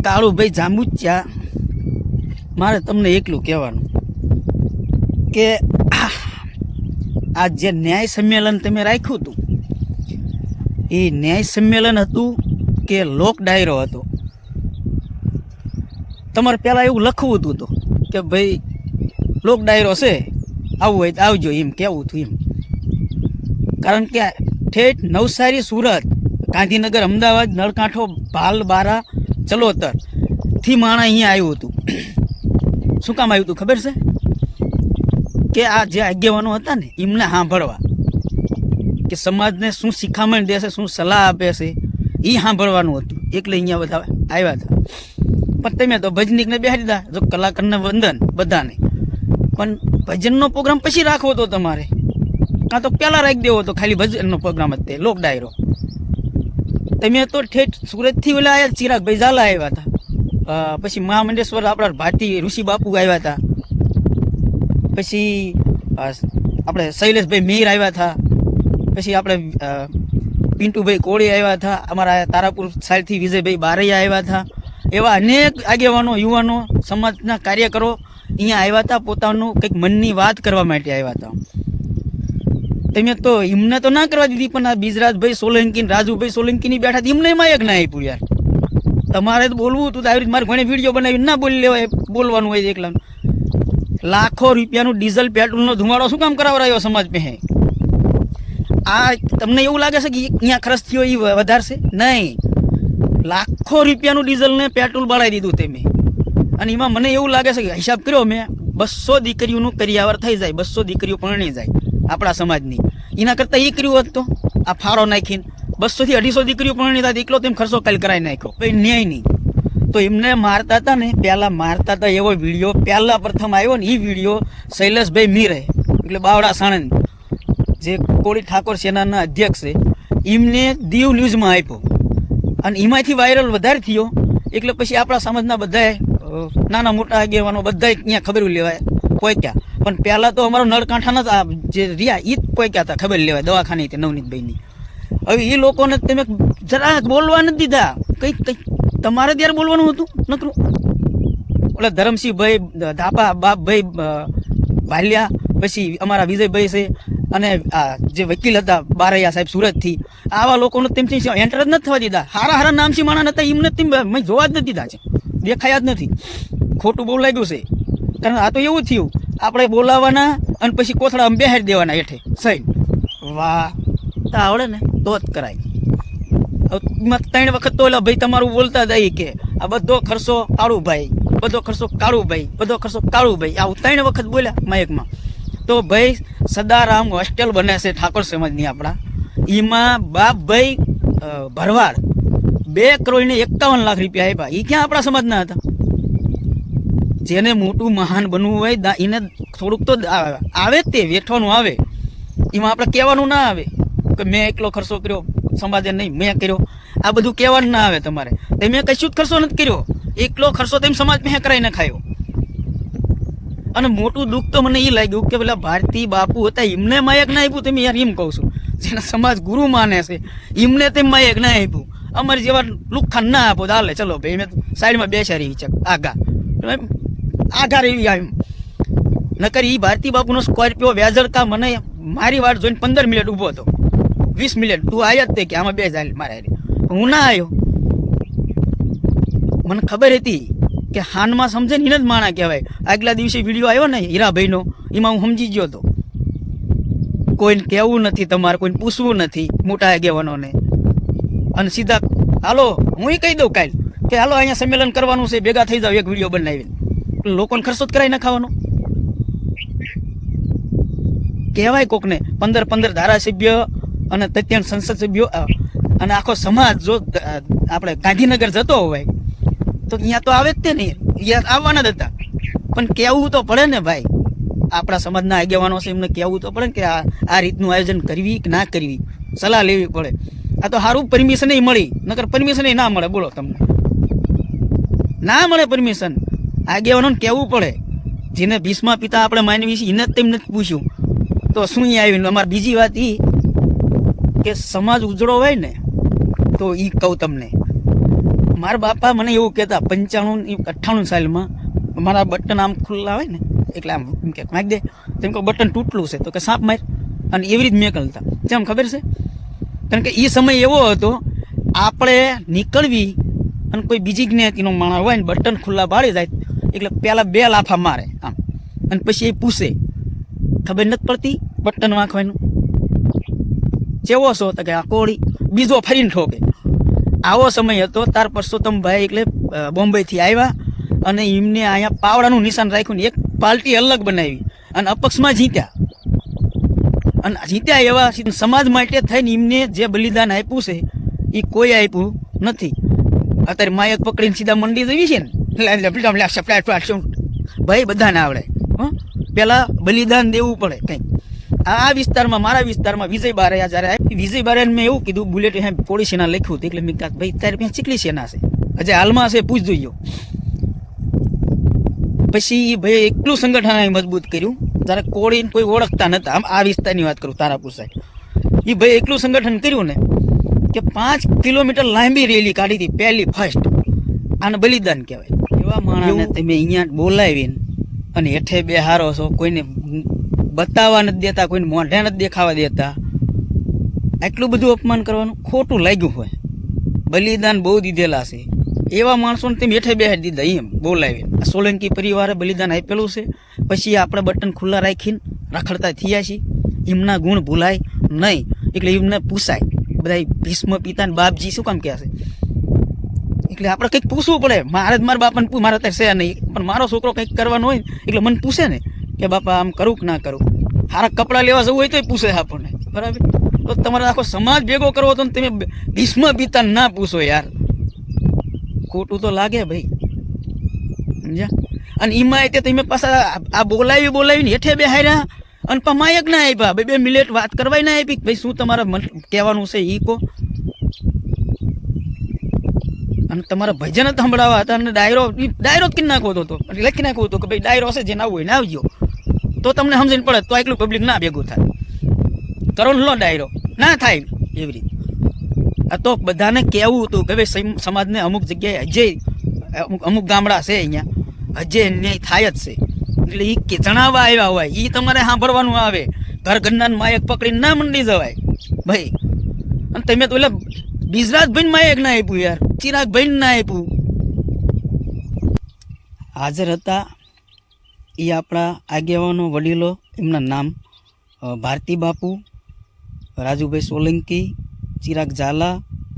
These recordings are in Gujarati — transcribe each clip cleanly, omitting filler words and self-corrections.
કાળુભાઈ જાંબુચિયા, મારે તમને એકલું કહેવાનું કે આ જે ન્યાય સંમેલન તમે રાખ્યું હતું એ ન્યાય સંમેલન હતું કે લોક ડાયરો હતો? તમારે પહેલાં એવું લખવું હતું તો કે ભાઈ લોક ડાયરો છે, આવવું હોય તો આવજો એમ કહેવું હતું એમ. કારણ કે ઠેઠ નવસારી, સુરત, ગાંધીનગર, અમદાવાદ, નળકાંઠો, ભાલ, બારા, ચલોતરથી માણસ અહીંયા આવ્યું હતું. શું કામ આવ્યું હતું ખબર છે? કે આ જે આગેવાનો હતા ને એમને સાંભળવા, કે સમાજને શું શિખામણ દેશે, શું સલાહ આપે છે એ સાંભળવાનું હતું. એટલે અહીંયા બધા આવ્યા હતા. પણ તમે તો ભજનીકને બેસી દીધા, જો કલાકારને વંદન બધાને. પણ ભજનનો પ્રોગ્રામ પછી રાખવો હતો તમારે, કાં તો પહેલાં રાખી દેવો હતો ખાલી ભજનનો પ્રોગ્રામ જ તે લોક ડાયરો. તમે તો ઠેઠ સુરતથી ઓલા આવ્યા, ચિરાગભાઈ ઝાલા આવ્યા હતા, પછી મહામંડેશ્વર આપણા ભારતી ઋષિ બાપુ આવ્યા હતા, પછી આપણે શૈલેષભાઈ મીર આવ્યા હતા, પછી આપણે પિન્ટુભાઈ કોળી આવ્યા હતા, અમારા તારાપુર સાઈડથી વિજયભાઈ બારૈયા આવ્યા હતા. એવા અનેક આગેવાનો, યુવાનો, સમાજના કાર્યકરો અહીંયા આવ્યા હતા, પોતાનું કંઈક મનની વાત કરવા માટે આવ્યા હતા. તમે તો એમને તો ના કરવા દીધી, પણ આ બિજરાજભાઈ સોલંકી, રાજુભાઈ સોલંકીની બેઠા એમને માયક ના આપ્યું યાર. તમારે તો બોલવું હતું તો આવી રીતે મારે ઘણી વિડીયો બનાવી ના બોલી લેવાય, બોલવાનું હોય એકલા. લાખો રૂપિયાનું ડીઝલ પેટ્રોલનો ધુમાડો શું કામ કરાવરાયો સમાજ પહે? આ તમને એવું લાગે છે કે અહીંયા ખર્ચ થયો એ વધારશે? નહીં, લાખો રૂપિયાનું ડીઝલ ને પેટ્રોલ બળાવી દીધું તમે. અને એમાં મને એવું લાગે છે કે હિસાબ કર્યો મેં, 200 દીકરીઓનું કરિયાવર થઈ જાય, 200 દીકરીઓ પરણી જાય આપણા સમાજની. એના કરતાં એ કર્યું હોત તો આ ફાળો નાખીને 200 થી 250 દીકરીઓ પરણી થાય, એકલો તેમ ખર્ચો કાલ કરાવી નાખ્યો. ભાઈ ન્યાય નહીં. તો એમને મારતા હતા ને, પહેલાં મારતા હતા એવો વિડીયો પહેલાં પ્રથમ આવ્યો ને, એ વિડીયો શૈલેષભાઈ મીરે એટલે બાવડા સાણંદ જે કોળી ઠાકોર સેનાના અધ્યક્ષ છે એમને દીવ ન્યૂઝમાં આપ્યો. અને એમાંથી વાયરલ વધારે થયો. એટલે પછી આપણા સમાજના બધાએ નાના મોટા આગેવાનો બધાએ અહીંયા ખબર લેવાય પહોંચ્યા. પણ પહેલાં તો અમારો નળકાંઠાના જે રહ્યા એ જ પહોંચ્યા હતા ખબર લેવાય, દવાખાને તે નવનીતભાઈની. હવે એ લોકોને તમે જરા બોલવા નથી દીધા. કંઈક તમારે ત્યારે બોલવાનું હતું નકરું. ઓલા ધરમસિંહભાઈ ધાપા, બાપભાઈ ભાલિયા, પછી અમારા વિજયભાઈ છે, અને જે વકીલ હતા બારૈયા સાહેબ સુરતથી, આવા લોકોને તેમથી એન્ટર જ નથી થવા દીધા. હારા હારા નામથી માણસ હતા એમને મેં જોવા જ નથી દીધા છે, દેખાયા જ નથી. ખોટું બહુ લાગ્યું છે. કારણ આ તો એવું થયું, આપણે બોલાવવાના અને પછી કોથળા બેહાડી દેવાના હેઠે સહી. વાહ, તો આવડે ને તો જ કરાય. 3 વખત તો ઓલા ભાઈ તમારું બોલતા જાય કે આ બધો ખર્ચો કાળુભાઈ, બધો ખર્ચો કાળુભાઈ, બધો ખર્ચો કાળુભાઈ, આવું 3 વખત બોલ્યા માયકમાં. તો ભાઈ સદારામ હોસ્ટેલ બને છે ઠાકોર સમાજની આપણા, એમાં બાપભાઈ ભરવાડ 2,51,00,000 રૂપિયા આપ્યા. એ ક્યાં આપણા સમાજના હતા? જેને મોટું મહાન બનવું હોય એને થોડુંક તો આવે જ, તે વેઠવાનું આવે. એમાં આપણે કહેવાનું ના આવે કે મેં એકલો ખર્ચો કર્યો, સમાજે નહીં મેં કર્યો. આ બધું કહેવાનું ના આવે તમારે. તમે કશું જ ખર્ચો નથી કર્યો, એકલો ખર્ચો તમે સમાજ મેં કરાવીને ખાયો. અને મોટું દુઃખ તો મને એ લાગ્યું કે પેલા ભારતી બાપુ હતા એમને માયક ના આપ્યું. તમે યાર એમ કહું છું, જેને સમાજ ગુરુ માને છે એમને તેમ માયક ના આપ્યું. અમારે જેવા લુખાન ના આપો ચાલે, ચલો ભાઈ મેં સાઈડમાં બેસાડી ચક આઘા રેવી આવ્યું. નકર એ ભારતી બાપુનો સ્કોર્પિયો વેજળકા મને મારી વાટ જોઈને 15 મિનિટ ઊભો હતો, 20 મિનિટ. તું આવ્યા જ તે કે આમાં બે જાય મારે, હું ના આવ્યો. મને ખબર હતી કે હાનમાં સમજે ને એને જ માણા કહેવાય. આગલા દિવસે વિડીયો આવ્યો ને હીરાભાઈનો, એમાં હું સમજી ગયો હતો. કોઈને કહેવું નથી, તમારે કોઈને પૂછવું નથી મોટા આગેવાનોને. અને સીધા હાલો, હું કહી દઉં કાલ કે હાલો અહીંયા સંમેલન કરવાનું છે, ભેગા થઈ જાવ એક વિડીયો બનાવીને. લોકોને ખર્ચો જ કરાવી નાખવાનો કહેવાય કોકને. 15 ધારાસભ્ય અને 33 સંસદ સભ્યો અને આખો સમાજ જો આપણે ગાંધીનગર જતો હોય તો અહીંયા તો આવે જ તે નહીં, અહીંયા આવવાના જ હતા. પણ કહેવું તો પડે ને ભાઈ, આપણા સમાજના આગેવાનો છે એમને કહેવું તો પડે ને કે આ રીતનું આયોજન કરવી કે ના કરવી, સલાહ લેવી પડે. આ તો સારું પરમિશન મળી, નકર પરમિશન ના મળે. બોલો તમને ના મળે પરમિશન. આગેવાનોને કહેવું પડે. જેને ભીષ્મા પિતા આપણે માનવી છે એને જ તેમને પૂછ્યું તો શું આવીને. અમારે બીજી વાત એ કે સમાજ ઉજળો હોય ને તો એ કહું તમને મારા બાપા મને એવું કહેતા 95-98 સાલમાં મારા બટન આમ ખુલ્લા હોય ને એટલે આમ એમ કે મારી દે તેમ કે બટન તૂટલું છે તો કે સાપ માર, અને એવી રીતે મેકલતા. જેમ ખબર છે, કારણ કે એ સમય એવો હતો આપણે નીકળવી અને કોઈ બીજી જ્ઞાતિનો માણસ હોય ને બટન ખુલ્લા પાડી જાય એટલે પહેલાં 2 લાફા મારે આમ, અને પછી એ પૂછે ખબર નથી પડતી બટન વાંખવાનું જેવો છો તો કે આ કોળી, બીજો ફરીને ઠોકે. આવો સમય હતો. ત્યાર પરસોત્તમભાઈ એટલે બોમ્બેથી આવ્યા અને એમને અહીંયા પાવડાનું નિશાન રાખ્યું ને એક પાર્ટી અલગ બનાવી અને અપક્ષમાં જીત્યા. અને જીત્યા એવા સમાજ માટે થઈને એમને જે બલિદાન આપ્યું છે એ કોઈ આપ્યું નથી. અત્યારે માયક પકડીને સીધા મંડી જવી છે ને ભાઈ બધાને આવડે. પેલા બલિદાન દેવું પડે કંઈક. આ વિસ્તારમાં મારા વિસ્તારમાં વિજય બારૈયા જ્યારે વિજય બારૈયાને મેં એવું કીધું બુલેટ પોળી સેના લખ્યું હતું એટલે મેં કહ્યું ભાઈ તારે ત્યાં ચીકલી સેના છે હજે હાલમાં છે પૂછ જોઈએ. પછી ભાઈ એટલું સંગઠન મજબૂત કર્યું જ્યારે કોળીને કોઈ ઓળખતા નતા. આમ આ વિસ્તારની વાત કરું તારાપુર સાહેબ, એ ભાઈ એટલું સંગઠન કર્યું ને કે 5 કિલોમીટર લાંબી રેલી કાઢી હતી પહેલી ફર્સ્ટ. આને બલિદાન કહેવાય. એવા માણસને તમે અહીંયા બોલાવીને અને હેઠે બેહારો છો, કોઈને બતાવવા નથી દેતા, કોઈને મોઢે નથી દેખાવા દેતા, આટલું બધું અપમાન કરવાનું ખોટું લાગ્યું હોય. બલિદાન બહુ દીધેલા છે એવા માણસોને તમે હેઠે બેહાડી દીધા એમ બોલાવી. સોલંકી પરિવારે બલિદાન આપેલું છે, પછી આપણે બટન ખુલ્લા રાખીને રખડતા થયા છીએ. એમના ગુણ ભૂલાય નહીં એટલે એમને પૂછાય બધા ભીષ્મ પિતા ને બાપજી શું કામ કહે છે એટલે આપણે કંઈક પૂછવું પડે. મારે જ મારા બાપાને મારે અત્યારે છે નહીં, પણ મારો છોકરો કંઈક કરવાનો હોય એટલે મને પૂછે ને કે બાપા આમ કરું કે ના કરું. સારા કપડાં લેવા જવું હોય તો પૂછે આપણને, બરાબર. તો તમારે આખો સમાજ ભેગો કરવો તો તમે ભીષ્મ પિતા ના પૂછો યાર, ખોટું તો લાગે ભાઈ, સમજ્યા. અને એમાં તે તમે પાછા આ બોલાવીને હેઠે બેહાર્યા અને માયક ના આપ્યા, 2 મિનિટ વાત કરવાય ના આપી. ભાઈ શું તમારા મન કહેવાનું છે એ કહો. અને તમારા ભજન જ સંભળાવા હતા અને ડાયરો જ કરી નાખવો હતો, લખી નાખવો હતો કે ભાઈ ડાયરો હશે જેને આવવું હોય ને આવજો, તો તમને સમજણ પડે. તો એટલું પબ્લિક ના ભેગું થાય. કરો લો ડાયરો ના થાય એવી રીતે. આ તો બધાને કહેવું હતું કે ભાઈ સમાજને અમુક જગ્યાએ હજે અમુક ગામડા છે અહીંયા હજે અન્યાય થાય જ છે એટલે એ કે જણાવવા આવ્યા હોય એ તમારે સાંભળવાનું આવે. ઘરના માયક પકડીને ના મંડી જવાય ભાઈ. અને તમે તો એટલે બિજરાજભાઈ માયક ના આપ્યું યાર, ચિરાગભાઈ ના આપ્યું. હાજર હતા એ આપણા આગેવાનો વડીલો, એમના નામ ભારતી બાપુ, રાજુભાઈ સોલંકી, ચિરાગ ઝાલા,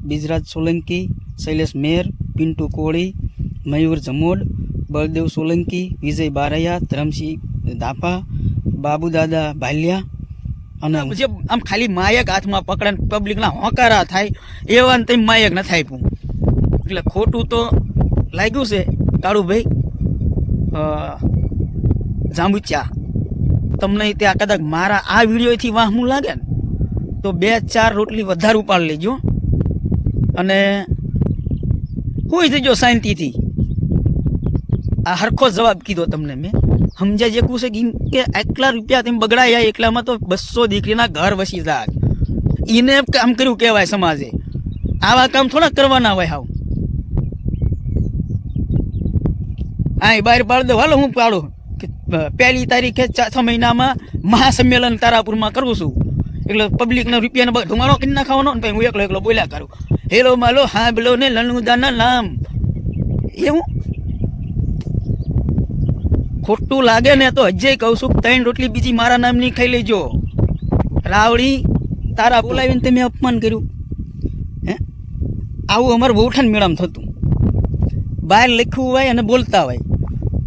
બિજરાજ સોલંકી, શૈલેષ મેર, પિન્ટુ કોળી, મયુર જમોડ, બળદેવ સોલંકી, વિજય બારૈયા, ધરમસિંહ દાપા, બાબુ દાદા ભાલિયા. અને જે આમ ખાલી માયક હાથમાં પકડે પબ્લિકના હોકારા થાય એવા તેમ માયક ન થાય પૂ. એટલે ખોટું તો લાગ્યું છે કાળુભાઈ જાંબુચા. તમને ત્યાં કદાચ મારા આ વિડીયોથી વાહમું લાગે ને તો 2-4 રોટલી વધારે ઉપાડી લેજો અને હોઈ જજો શાંતિથી. આ હરખો જવાબ કીધો તમને મેં. સમજાય જેકું છે કે આટલા રૂપિયા તમે બગડાયા એટલામાં તો 200 દીકરીના ઘર વસી જાય. એને કામ કર્યું કહેવાય સમાજે. આવા કામ થોડા કરવાના હોય. હાવ હા બહાર પાડ દો. હાલો હું પાડું કે 1 તારીખે 4 મહિનામાં મહાસંમેલન તારાપુરમાં કરું છું એટલે પબ્લિકના રૂપિયાનો ધુમાડો કરી નાખવાનો ને પછી હું એકલો બોલ્યા કરું હેલો માલો હા બોલો ને લણુદાના નામ. એવું ખોટું લાગે ને તો હજે કહું છું 3 રોટલી બીજી મારા નામની ખાઈ લેજો. રાવડી તારા બોલાવીને તમે અપમાન કર્યું હે. આવું અમારું બહુઠાન મેળામાં થતું. બહાર લખ્યું હોય અને બોલતા હોય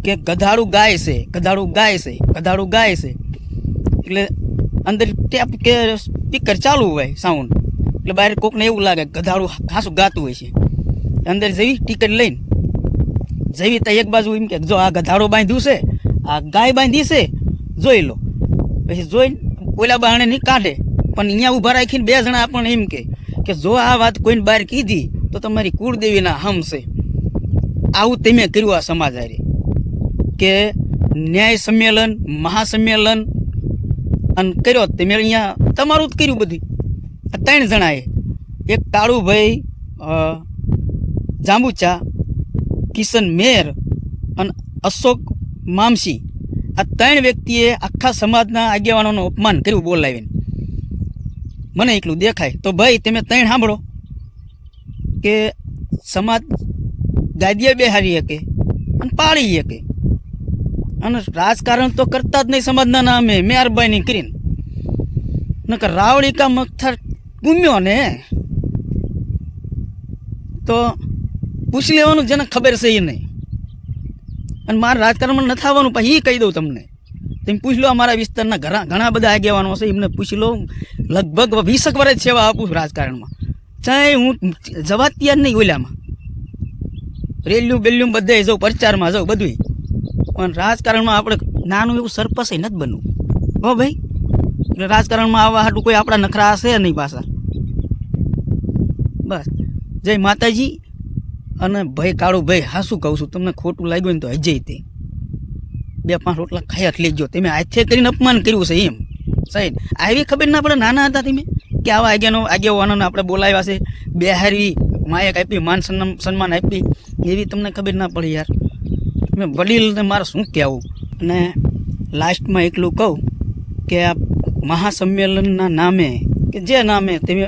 કે ગધાડું ગાય છે, ગધાડું ગાય છે, ગધાડું ગાય છે. એટલે અંદર ટેપ કે સ્પીકર ચાલુ હોય સાઉન્ડ એટલે બહાર કોકને એવું લાગે ગધાડું ખાસું ગાતું હોય છે. અંદર જઈ ટિકિટ લઈને જવી તો એક બાજુ એમ કે જો આ ગધાડો બાંધ્યું છે, આ ગાય બાંધી છે, જોઈ લો. પછી જોઈને ઓલા બહાણે નહીં કાઢે પણ અહીંયા ઊભા રાખીને 2 જણા આપણને એમ કે જો આ વાત કોઈને બહાર કીધી તો તમારી કુળદેવીના હમ છે. આવું તમે કર્યું આ સમાજ હારે કે ન્યાય સંમેલન મહાસંમેલન અને કર્યો તમે અહીંયા તમારું જ કર્યું. બધી 3 જણાએ એક કાળુભાઈ જાંબુચા, કિશન મેર અને અશોક મામસી, આ 3 વ્યક્તિએ આખા સમાજના આગેવાનોનું અપમાન કર્યું બોલાવીને. મને એટલું દેખાય તો ભાઈ તમે 3 સાંભળો કે સમાજ ગાદીએ બેહારી શકે અને પાળી શકે, અને રાજકારણ તો કરતા જ નહીં સમાજના નામે મહેરબાની કરીને. નકર રાવળિકા મગથર ગુમ્યો ને તો પૂછી લેવાનું જેને ખબર છે એ નહીં. અને મારે રાજકારણમાં નથી આવવાનું, પણ એ કહી દઉં તમને, તમે પૂછી લો. અમારા વિસ્તારના ઘણા બધા આગેવાનો છે, એમને પૂછી લો. લગભગ 20 વર્ષ સેવા આપું રાજકારણમાં, ચાહે હું જવા તૈયાર નહીં. ઓલામાં રેલ્યું બેલ્યું બધે જાઉં, પ્રચારમાં જાઉં, બધું. પણ રાજકારણમાં આપણે નાનું એવું સરપંચ નથી બનવું હો ભાઈ. એટલે રાજકારણમાં આવવા હાટું કોઈ આપણા નખરા હશે નહીં પાછા. બસ જય માતાજી. અને ભાઈ કાળું ભાઈ, હા શું કહું છું તમને, ખોટું લાગ્યું ને તો હજે તે 2-5 રોટલા ખાઈ જ લેજો. તમે હાથે કરીને અપમાન કર્યું છે એમ સાહેબ. આવી ખબર ના પડે નાના હતા તમે કે આવા આગેવાનોને આપણે બોલાવ્યા છે, બેહારવી, માયક આપી, માન સન્માન આપી, એવી તમને ખબર ના પડે યાર. તમે વડીલને મારે શું કહેવું. અને લાસ્ટમાં એટલું કહું કે આ મહાસંમેલનના નામે કે જે નામે તમે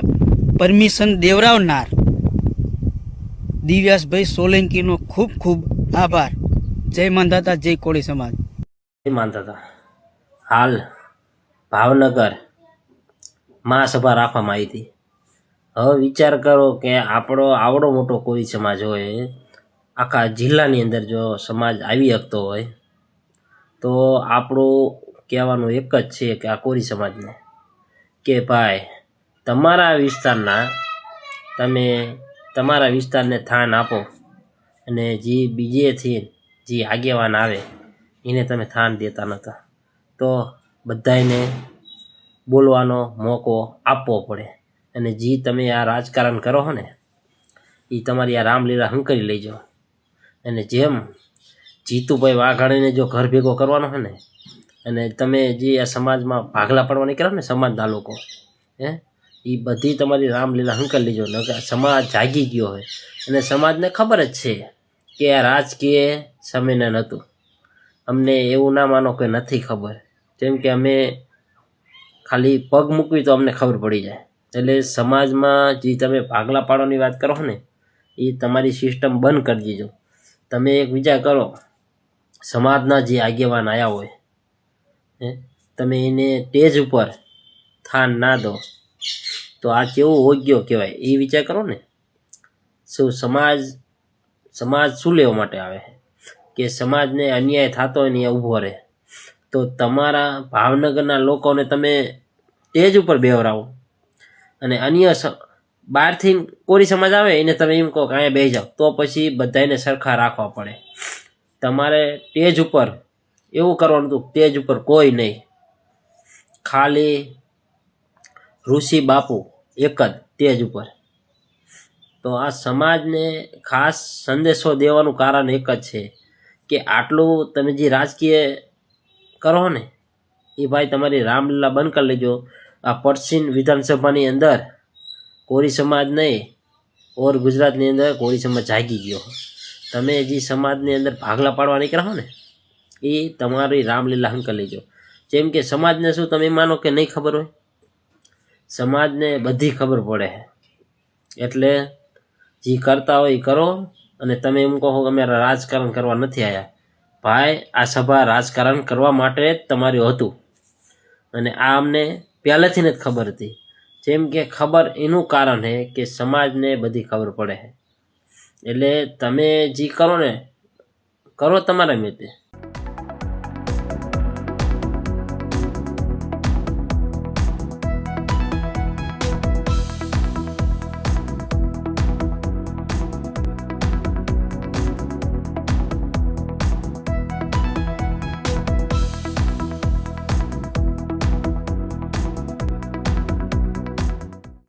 પરમિશન દેવરાવનાર દિવ્યાસભાઈ સોલંકીનો ખૂબ ખૂબ આભાર. જય માંધાતા, જય કોળી સમાજ. જય માંધાતા. હાલ ભાવનગર મહાસભા રાખવામાં આવી હતી. હવે વિચાર કરો કે આપણો આવડો મોટો કોળી સમાજ હોય, આખા જિલ્લાની અંદર જો સમાજ આવી શકતો હોય, તો આપણું કહેવાનું એક જ છે કે આ કોળી સમાજને કે ભાઈ તમારા વિસ્તારના તમે તમારા વિસ્તારને થાન આપો, અને જે બીજેથી જે આગેવાન આવે એને તમે થાન દેતા નહોતા, તો બધાને બોલવાનો મોકો આપવો પડે. અને જે તમે આ રાજકારણ કરો છો ને, એ તમારી આ રામલીલા હંકારી લઈ જાઓ. અને જેમ જીતુભાઈ વાઘાણીને જો ઘર ભેગો કરવાનો હોય ને, અને તમે જે આ સમાજમાં ભાગલા પડવાની કરો ને સમાજના લોકો, એ બધી તમારી રામલીલા હંકારી લેજો. ન કે સમાજ જાગી ગયો હોય, અને સમાજને ખબર જ છે કે આ રાજકીય સમયને નહોતું. અમને એવું ના માનો કે નથી ખબર, જેમ કે અમે ખાલી પગ મૂકવી તો અમને ખબર પડી જાય. એટલે સમાજમાં જે તમે ભાગલા પાડવાની વાત કરો ને, એ તમારી સિસ્ટમ બંધ કરી દીજો. તમે એક વિચાર કરો, સમાજના જે આગેવાન આવ્યા હોય, તમે એને સ્ટેજ ઉપર થાન ના દો તો આ કેવું યોગ્ય કહેવાય? એ વિચાર કરો ને. શું સમાજ શું લેવા માટે આવે કે સમાજને અન્યાય થતો હોય ને એ ઊભો રહે? તો તમારા ભાવનગરના લોકોને તમે સ્ટેજ ઉપર બેવરાવો, અને અન્ય બહારથી કોરી સમાજ આવે એને તમે એમ કહો કે અહીંયા બેસી જાઓ, તો પછી બધાને સરખા રાખવા પડે. તમારે સ્ટેજ ઉપર એવું કરવાનું હતું, સ્ટેજ ઉપર કોઈ નહીં, ખાલી ઋષિ બાપુ એક જ સ્ટેજ ઉપર. તો આ સમાજને ખાસ સંદેશો દેવાનું કારણ એક જ છે કે આટલું તમે જે રાજકીય કરો ને, એ ભાઈ તમારી રામલીલા બંધ કરી લેજો. આ પશ્ચિમ વિધાનસભાની અંદર કોરી સમાજ નહીં, ઓર ગુજરાતની અંદર કોરી સમાજ જાગી ગયો. તમે જે સમાજની અંદર ભાગલા પાડવા નીકળ્યા હો ને, એ તમારી રામલીલા હંક લેજો. જેમ કે સમાજને શું તમે માનો કે નહીં ખબર હોય? સમાજને બધી ખબર પડે. એટલે જે કરતા હોય એ કરો. અને તમે એમ કહો કે અમે રાજકારણ કરવા નથી આવ્યા. ભાઈ આ સભા રાજકારણ કરવા માટે જ તમારું હતું, અને આ અમને પહેલેથી જ ખબર હતી. જેમ કે ખબર એનું કારણ છે કે સમાજને બધી ખબર પડે છે. એટલે તમે જે કરો ને કરો તમારા મેતે.